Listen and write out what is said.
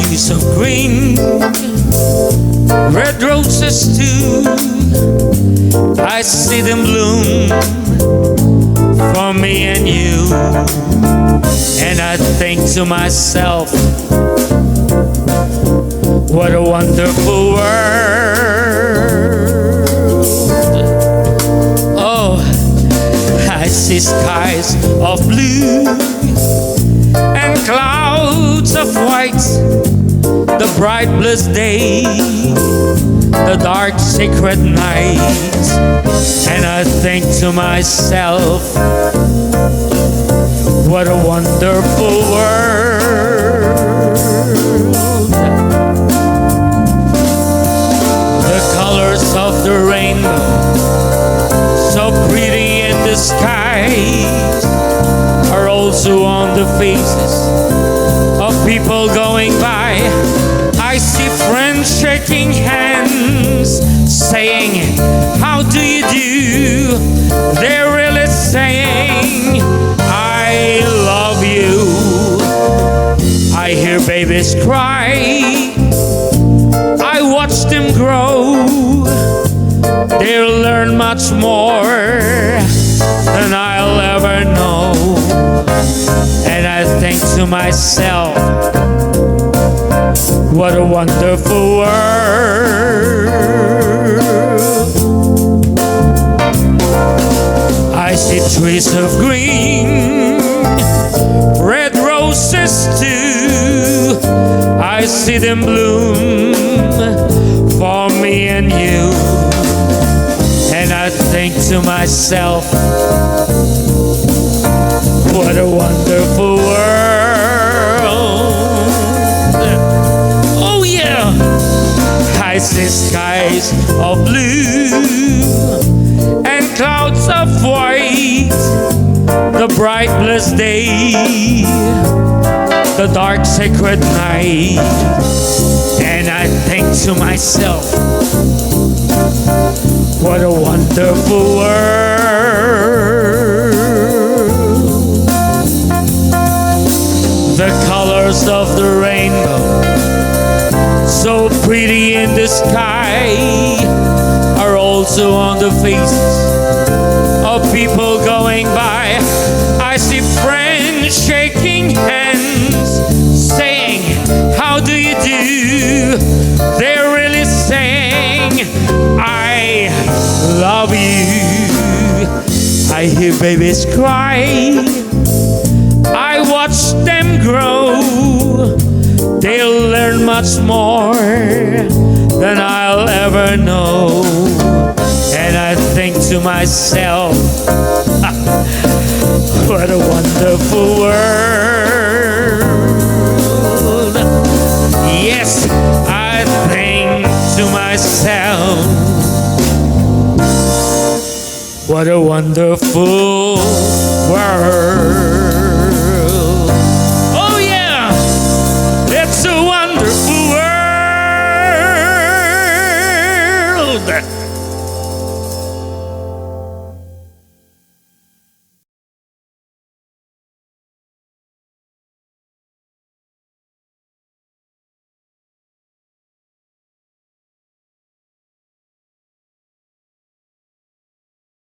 trees of green, red roses too. I see them bloom for me and you. And I think to myself, what a wonderful world. Oh, I see skies of blue and clouds of white, the bright blessed day, the dark sacred night. And I think to myself, what a wonderful world. The colors of the rainbow, so pretty in the skies, are also on the faces of people going by. I see friends shaking hands, saying, how do you do? They're really saying, I love you. I hear babies cry, I watch them grow. They'll learn much more than I'll ever know. And I think to myself, what a wonderful world. I see trees of green, red roses too. I see them bloom for me and you. And I think to myself, what a wonderful world. Oh yeah, I see skies of blue and clouds of white, the bright blessed day, the dark sacred night. And I think to myself, what a wonderful world. The colors of the rainbow, so pretty in the sky, are also on the faces of people going by. I see friends shaking hands, saying, how do you do? They're really saying, I love you. I hear babies cry, I watch them grow. They'll learn much more than I'll ever know. And I think to myself, what a wonderful world. Yes, I think to myself, what a wonderful world. Oh yeah, it's a